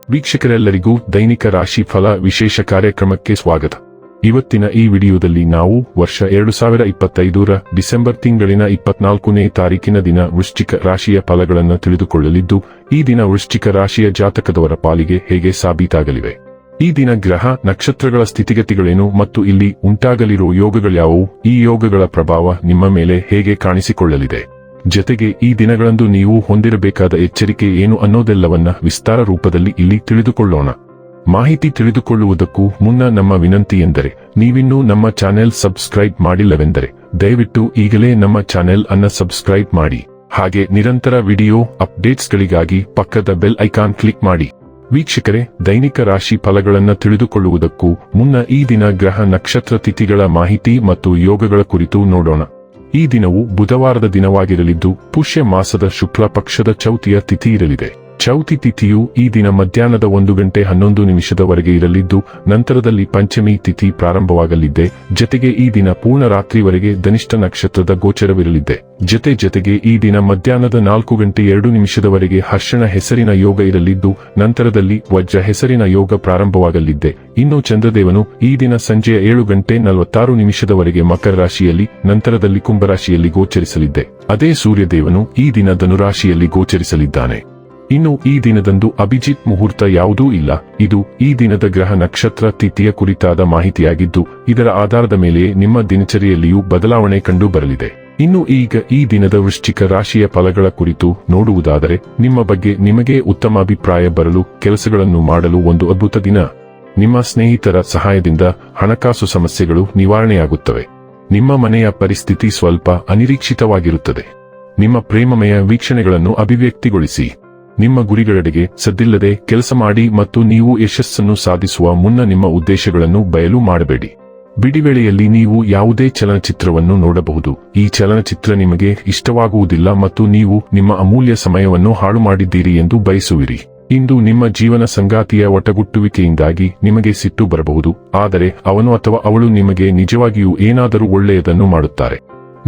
ವೀಕ್ಷಕರೆಲ್ಲರಿಗೂ ದೈನಿಕ ರಾಶಿ ಫಲ ವಿಶೇಷ ಕಾರ್ಯಕ್ರಮಕ್ಕೆ ಸ್ವಾಗತ. ಇವತ್ತಿನ ಈ ವಿಡಿಯೋದಲ್ಲಿ ನಾವು ವರ್ಷ 2025ರ ಡಿಸೆಂಬರ್ ತಿಂಗಳಿನ 24ನೇ ತಾರೀಕಿನ ದಿನ ವೃಶ್ಚಿಕ ರಾಶಿಯ ಫಲಗಳನ್ನು ತಿಳಿದುಕೊಳ್ಳಲಿದ್ದು, ಈ ದಿನ ವೃಶ್ಚಿಕ ರಾಶಿಯ ಜಾತಕದವರ ಪಾಲಿಗೆ ಹೇಗೆ ಸಾಬೀತಾಗಲಿವೆ, ಈ ದಿನ ಗ್ರಹ ನಕ್ಷತ್ರಗಳ ಸ್ಥಿತಿಗತಿಗಳೇನು ಮತ್ತು ಇಲ್ಲಿ ಉಂಟಾಗಲಿರುವ ಯೋಗಗಳ್ಯಾವುವು, ಈ ಯೋಗಗಳ ಪ್ರಭಾವ ನಿಮ್ಮ ಮೇಲೆ ಹೇಗೆ ಕಾಣಿಸಿಕೊಳ್ಳಲಿದೆ, ಜತೆಗೆ ಈ ದಿನಗಳಂದು ನೀವು ಹೊಂದಿರಬೇಕಾದ ಎಚ್ಚರಿಕೆ ಏನು ಅನ್ನೋದೆಲ್ಲವನ್ನ ವಿಸ್ತಾರ ರೂಪದಲ್ಲಿ ಇಲ್ಲಿ ತಿಳಿದುಕೊಳ್ಳೋಣ. ಮಾಹಿತಿ ತಿಳಿದುಕೊಳ್ಳುವುದಕ್ಕೂ ಮುನ್ನ ನಮ್ಮ ವಿನಂತಿ ಎಂದರೆ, ನೀವಿನ್ನೂ ನಮ್ಮ ಚಾನೆಲ್ ಸಬ್ಸ್ಕ್ರೈಬ್ ಮಾಡಿಲ್ಲವೆಂದರೆ ದಯವಿಟ್ಟು ಈಗಲೇ ನಮ್ಮ ಚಾನೆಲ್ ಅನ್ನು ಸಬ್ಸ್ಕ್ರೈಬ್ ಮಾಡಿ. ಹಾಗೆ ನಿರಂತರ ವಿಡಿಯೋ ಅಪ್ಡೇಟ್ಸ್ಗಳಿಗಾಗಿ ಪಕ್ಕದ ಬೆಲ್ ಐಕಾನ್ ಕ್ಲಿಕ್ ಮಾಡಿ. ವೀಕ್ಷಕರೇ, ದೈನಿಕ ರಾಶಿ ಫಲಗಳನ್ನು ತಿಳಿದುಕೊಳ್ಳುವುದಕ್ಕೂ ಮುನ್ನ ಈ ದಿನ ಗ್ರಹ ನಕ್ಷತ್ರ ತಿಥಿಗಳ ಮಾಹಿತಿ ಮತ್ತು ಯೋಗಗಳ ಕುರಿತು ನೋಡೋಣ. ಈ ದಿನವು ಬುಧವಾರದ ದಿನವಾಗಿರಲಿದ್ದು, ಪುಷ್ಯ ಮಾಸದ ಶುಕ್ಲ ಪಕ್ಷದ ಚೌತಿಯ ತಿಥಿ ಇರಲಿದೆ. ಚೌತಿ ತಿಥಿಯು ಈ ದಿನ ಮಧ್ಯಾಹ್ನದ 1:11 ಇರಲಿದ್ದು, ನಂತರದಲ್ಲಿ ಪಂಚಮಿ ತಿಥಿ ಪ್ರಾರಂಭವಾಗಲಿದೆ. ಜತೆಗೆ ಈ ದಿನ ಪೂರ್ಣ ರಾತ್ರಿವರೆಗೆ ಧನಿಷ್ಠ ನಕ್ಷತ್ರದ ಗೋಚರವಿರಲಿದೆ. ಜತೆಗೆ ಈ ದಿನ ಮಧ್ಯಾಹ್ನದ 4:02 ಹರ್ಷಣ ಹೆಸರಿನ ಯೋಗ ಇರಲಿದ್ದು, ನಂತರದಲ್ಲಿ ವಜ್ರ ಹೆಸರಿನ ಯೋಗ ಪ್ರಾರಂಭವಾಗಲಿದೆ. ಇನ್ನು ಚಂದ್ರದೇವನು ಈ ದಿನ ಸಂಜೆಯ 7:46 ಮಕರ ರಾಶಿಯಲ್ಲಿ, ನಂತರದಲ್ಲಿ ಕುಂಭರಾಶಿಯಲ್ಲಿ ಗೋಚರಿಸಲಿದೆ. ಅದೇ ಸೂರ್ಯದೇವನು ಈ ದಿನ ಧನುರಾಶಿಯಲ್ಲಿ ಗೋಚರಿಸಲಿದ್ದಾನೆ. ಇನ್ನು ಈ ದಿನದಂದು ಅಭಿಜಿತ್ ಮುಹೂರ್ತ ಯಾವುದೂ ಇಲ್ಲ. ಇದು ಈ ದಿನದ ಗ್ರಹ ನಕ್ಷತ್ರ ತಿಥಿಯ ಕುರಿತಾದ ಮಾಹಿತಿಯಾಗಿದ್ದು, ಇದರ ಆಧಾರದ ಮೇಲೆ ನಿಮ್ಮ ದಿನಚರಿಯಲ್ಲಿಯೂ ಬದಲಾವಣೆ ಕಂಡು ಬರಲಿದೆ. ಇನ್ನು ಈಗ ಈ ದಿನದ ವೃಶ್ಚಿಕ ರಾಶಿಯ ಫಲಗಳ ಕುರಿತು ನೋಡುವುದಾದರೆ, ನಿಮ್ಮ ಬಗ್ಗೆ ನಿಮಗೆ ಉತ್ತಮ ಅಭಿಪ್ರಾಯ ಬರಲು, ಕೆಲಸಗಳನ್ನು ಮಾಡಲು ಒಂದು ಅದ್ಭುತ ದಿನ. ನಿಮ್ಮ ಸ್ನೇಹಿತರ ಸಹಾಯದಿಂದ ಹಣಕಾಸು ಸಮಸ್ಯೆಗಳು ನಿವಾರಣೆಯಾಗುತ್ತವೆ. ನಿಮ್ಮ ಮನೆಯ ಪರಿಸ್ಥಿತಿ ಸ್ವಲ್ಪ ಅನಿರೀಕ್ಷಿತವಾಗಿರುತ್ತದೆ. ನಿಮ್ಮ ಪ್ರೇಮಮಯ ವೀಕ್ಷಣೆಗಳನ್ನು ಅಭಿವ್ಯಕ್ತಿಗೊಳಿಸಿ. ನಿಮ್ಮ ಗುರಿಗಳೆಡೆಗೆ ಸದ್ದಿಲ್ಲದೆ ಕೆಲಸ ಮಾಡಿ ಮತ್ತು ನೀವು ಯಶಸ್ಸನ್ನು ಸಾಧಿಸುವ ಮುನ್ನ ನಿಮ್ಮ ಉದ್ದೇಶಗಳನ್ನು ಬಯಲು ಮಾಡಬೇಡಿ. ಬಿಡಿವೇಳೆಯಲ್ಲಿ ನೀವು ಯಾವುದೇ ಚಲನಚಿತ್ರವನ್ನು ನೋಡಬಹುದು. ಈ ಚಲನಚಿತ್ರ ನಿಮಗೆ ಇಷ್ಟವಾಗುವುದಿಲ್ಲ ಮತ್ತು ನೀವು ನಿಮ್ಮ ಅಮೂಲ್ಯ ಸಮಯವನ್ನು ಹಾಳು ಮಾಡಿದ್ದೀರಿ ಎಂದು ಬಯಸುವಿರಿ. ಇಂದು ನಿಮ್ಮ ಜೀವನ ಸಂಗಾತಿಯ ಒಟಗುಟ್ಟುವಿಕೆಯಿಂದಾಗಿ ನಿಮಗೆ ಸಿಟ್ಟು ಬರಬಹುದು, ಆದರೆ ಅವನು ಅಥವಾ ಅವಳು ನಿಮಗೆ ನಿಜವಾಗಿಯೂ ಏನಾದರೂ ಒಳ್ಳೆಯದನ್ನು ಮಾಡುತ್ತಾರೆ.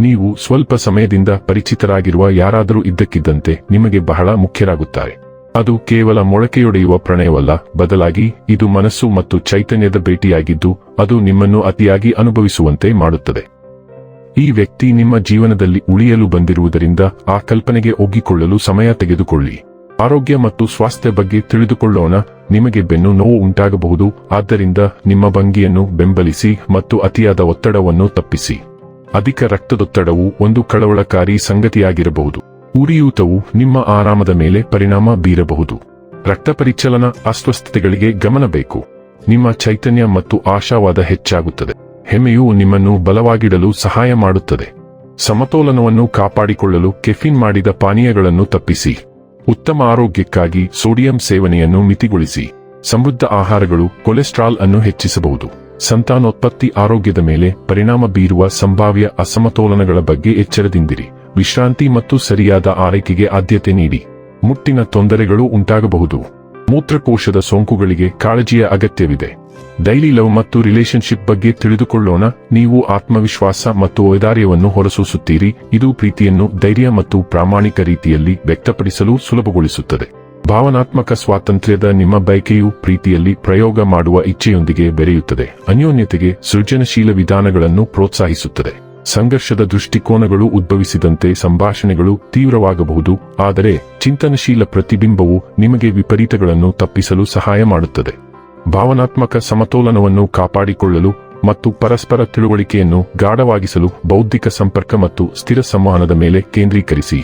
ನೀವು ಸ್ವಲ್ಪ ಸಮಯದಿಂದ ಪರಿಚಿತರಾಗಿರುವ ಯಾರಾದರೂ ಇದ್ದಕ್ಕಿದ್ದಂತೆ ನಿಮಗೆ ಬಹಳ ಮುಖ್ಯರಾಗುತ್ತಾರೆ. ಅದು ಕೇವಲ ಮೊಳಕೆಯೊಡೆಯುವ ಪ್ರಣಯವಲ್ಲ, ಬದಲಾಗಿ ಇದು ಮನಸ್ಸು ಮತ್ತು ಚೈತನ್ಯದ ಭೇಟಿಯಾಗಿದ್ದು, ಅದು ನಿಮ್ಮನ್ನು ಅತಿಯಾಗಿ ಅನುಭವಿಸುವಂತೆ ಮಾಡುತ್ತದೆ. ಈ ವ್ಯಕ್ತಿ ನಿಮ್ಮ ಜೀವನದಲ್ಲಿ ಉಳಿಯಲು ಬಂದಿರುವುದರಿಂದ ಆ ಕಲ್ಪನೆಗೆ ಒಗ್ಗಿಕೊಳ್ಳಲು ಸಮಯ ತೆಗೆದುಕೊಳ್ಳಿ. ಆರೋಗ್ಯ ಮತ್ತು ಸ್ವಾಸ್ಥ್ಯ ಬಗ್ಗೆ ತಿಳಿದುಕೊಳ್ಳೋಣ. ನಿಮಗೆ ಬೆನ್ನು ನೋವು ಉಂಟಾಗಬಹುದು, ಆದ್ದರಿಂದ ನಿಮ್ಮ ಭಂಗಿಯನ್ನು ಬೆಂಬಲಿಸಿ ಮತ್ತು ಅತಿಯಾದ ಒತ್ತಡವನ್ನು ತಪ್ಪಿಸಿ. ಅಧಿಕ ರಕ್ತದೊತ್ತಡವು ಒಂದು ಕಳವಳಕಾರಿ ಸಂಗತಿಯಾಗಿರಬಹುದು. ಉರಿಯೂತವು ನಿಮ್ಮ ಆರಾಮದ ಮೇಲೆ ಪರಿಣಾಮ ಬೀರಬಹುದು. ರಕ್ತ ಪರಿಚಲನ ಅಸ್ವಸ್ಥತೆಗಳಿಗೆ ಗಮನ ಬೇಕು. ನಿಮ್ಮ ಚೈತನ್ಯ ಮತ್ತು ಆಶಾವಾದ ಹೆಚ್ಚಾಗುತ್ತದೆ. ಹೆಮ್ಮೆಯು ನಿಮ್ಮನ್ನು ಬಲವಾಗಿಡಲು ಸಹಾಯ ಮಾಡುತ್ತದೆ. ಸಮತೋಲನವನ್ನು ಕಾಪಾಡಿಕೊಳ್ಳಲು ಕೆಫಿನ್ ಮಾಡಿದ ಪಾನೀಯಗಳನ್ನು ತಪ್ಪಿಸಿ. ಉತ್ತಮ ಆರೋಗ್ಯಕ್ಕಾಗಿ ಸೋಡಿಯಂ ಸೇವನೆಯನ್ನು ಮಿತಿಗೊಳಿಸಿ. ಸಮೃದ್ಧ ಆಹಾರಗಳು ಕೊಲೆಸ್ಟ್ರಾಲ್ ಅನ್ನು ಹೆಚ್ಚಿಸಬಹುದು. ಸಂತಾನೋತ್ಪತ್ತಿ ಆರೋಗ್ಯದ ಮೇಲೆ ಪರಿಣಾಮ ಬೀರುವ ಸಂಭಾವ್ಯ ಅಸಮತೋಲನಗಳ ಬಗ್ಗೆ ಎಚ್ಚರದಿಂದಿರಿ. ವಿಶ್ರಾಂತಿ ಮತ್ತು ಸರಿಯಾದ ಆರೈಕೆಗೆ ಆದ್ಯತೆ ನೀಡಿ. ಮುಟ್ಟಿನ ತೊಂದರೆಗಳು ಉಂಟಾಗಬಹುದು. ಮೂತ್ರಕೋಶದ ಸೋಂಕುಗಳಿಗೆ ಕಾಳಜಿಯ ಅಗತ್ಯವಿದೆ. ಡೈಲಿ ಲವ್ ಮತ್ತು ರಿಲೇಶನ್ಶಿಪ್ ಬಗ್ಗೆ ತಿಳಿದುಕೊಳ್ಳೋಣ. ನೀವು ಆತ್ಮವಿಶ್ವಾಸ ಮತ್ತು ಔದಾರ್ಯವನ್ನು ಹೊರಸೂಸುತ್ತೀರಿ. ಇದು ಪ್ರೀತಿಯನ್ನು ಧೈರ್ಯ ಮತ್ತು ಪ್ರಾಮಾಣಿಕ ರೀತಿಯಲ್ಲಿ ವ್ಯಕ್ತಪಡಿಸಲು ಸುಲಭಗೊಳಿಸುತ್ತದೆ. ಭಾವನಾತ್ಮಕ ಸ್ವಾತಂತ್ರ್ಯದ ನಿಮ್ಮ ಬಯಕೆಯು ಪ್ರೀತಿಯಲ್ಲಿ ಪ್ರಯೋಗ ಮಾಡುವ ಇಚ್ಛೆಯೊಂದಿಗೆ ಬೆರೆಯುತ್ತದೆ. ಅನ್ಯೋನ್ಯತೆಗೆ ಸೃಜನಶೀಲ ವಿಧಾನಗಳನ್ನು ಪ್ರೋತ್ಸಾಹಿಸುತ್ತದೆ. ಸಂಘರ್ಷದ ದೃಷ್ಟಿಕೋನಗಳು ಉದ್ಭವಿಸಿದಂತೆ ಸಂಭಾಷಣೆಗಳು ತೀವ್ರವಾಗಬಹುದು, ಆದರೆ ಚಿಂತನಶೀಲ ಪ್ರತಿಬಿಂಬವು ನಿಮಗೆ ವಿಪರೀತಗಳನ್ನು ತಪ್ಪಿಸಲು ಸಹಾಯ ಮಾಡುತ್ತದೆ. ಭಾವನಾತ್ಮಕ ಸಮತೋಲನವನ್ನು ಕಾಪಾಡಿಕೊಳ್ಳಲು ಮತ್ತು ಪರಸ್ಪರ ತಿಳುವಳಿಕೆಯನ್ನು ಗಾಢವಾಗಿಸಲು ಬೌದ್ಧಿಕ ಸಂಪರ್ಕ ಮತ್ತು ಸ್ಥಿರ ಸಂವಹನದ ಮೇಲೆ ಕೇಂದ್ರೀಕರಿಸಿ.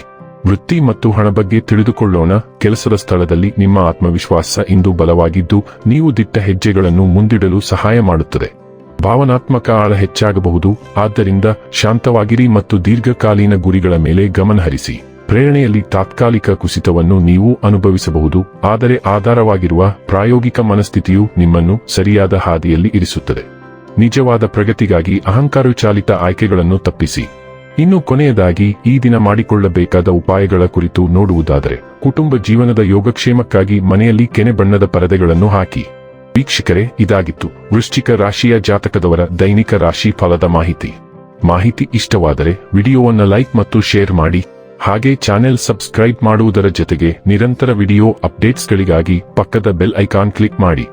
ವೃತ್ತಿ ಮತ್ತು ಹಣ ಬಗ್ಗೆ ತಿಳಿದುಕೊಳ್ಳೋಣ. ಕೆಲಸದ ಸ್ಥಳದಲ್ಲಿ ನಿಮ್ಮ ಆತ್ಮವಿಶ್ವಾಸ ಇಂದು ಬಲವಾಗಿದ್ದು, ನೀವು ದಿಟ್ಟ ಹೆಜ್ಜೆಗಳನ್ನು ಮುಂದಿಡಲು ಸಹಾಯ ಮಾಡುತ್ತದೆ. ಭಾವನಾತ್ಮಕ ಆಳ ಹೆಚ್ಚಾಗಬಹುದು, ಆದ್ದರಿಂದ ಶಾಂತವಾಗಿರಿ ಮತ್ತು ದೀರ್ಘಕಾಲೀನ ಗುರಿಗಳ ಮೇಲೆ ಗಮನಹರಿಸಿ. ಪ್ರೇರಣೆಯಲ್ಲಿ ತಾತ್ಕಾಲಿಕ ಕುಸಿತವನ್ನು ನೀವು ಅನುಭವಿಸಬಹುದು, ಆದರೆ ಆಧಾರವಾಗಿರುವ ಪ್ರಾಯೋಗಿಕ ಮನಸ್ಥಿತಿಯು ನಿಮ್ಮನ್ನು ಸರಿಯಾದ ಹಾದಿಯಲ್ಲಿ ಇರಿಸುತ್ತದೆ. ನಿಜವಾದ ಪ್ರಗತಿಗಾಗಿ ಅಹಂಕಾರಚಾಲಿತ ಆಯ್ಕೆಗಳನ್ನು ತಪ್ಪಿಸಿ. ಇನ್ನು ಕೊನೆಯದಾಗಿ ಈ ದಿನ ಮಾಡಿಕೊಳ್ಳಬೇಕಾದ ಉಪಾಯಗಳ ಕುರಿತು ನೋಡುವುದಾದರೆ, ಕುಟುಂಬ ಜೀವನದ ಯೋಗಕ್ಷೇಮಕ್ಕಾಗಿ ಮನೆಯಲ್ಲಿ ಕೆನೆ ಬಣ್ಣದ ಪರದೆಗಳನ್ನು ಹಾಕಿ. ವೀಕ್ಷಕರೇ, ಇದಾಗಿತ್ತು ವೃಶ್ಚಿಕ ರಾಶಿಯ ಜಾತಕದವರ ದೈನಿಕ ರಾಶಿ ಫಲದ ಮಾಹಿತಿ ಇಷ್ಟವಾದರೆ ವಿಡಿಯೋವನ್ನು ಲೈಕ್ ಮತ್ತು ಶೇರ್ ಮಾಡಿ. ಹಾಗೆ ಚಾನೆಲ್ ಸಬ್ಸ್ಕ್ರೈಬ್ ಮಾಡುವುದರ ಜೊತೆಗೆ ನಿರಂತರ ವಿಡಿಯೋ ಅಪ್ಡೇಟ್ಸ್ಗಳಿಗಾಗಿ ಪಕ್ಕದ ಬೆಲ್ ಐಕಾನ್ ಕ್ಲಿಕ್ ಮಾಡಿ.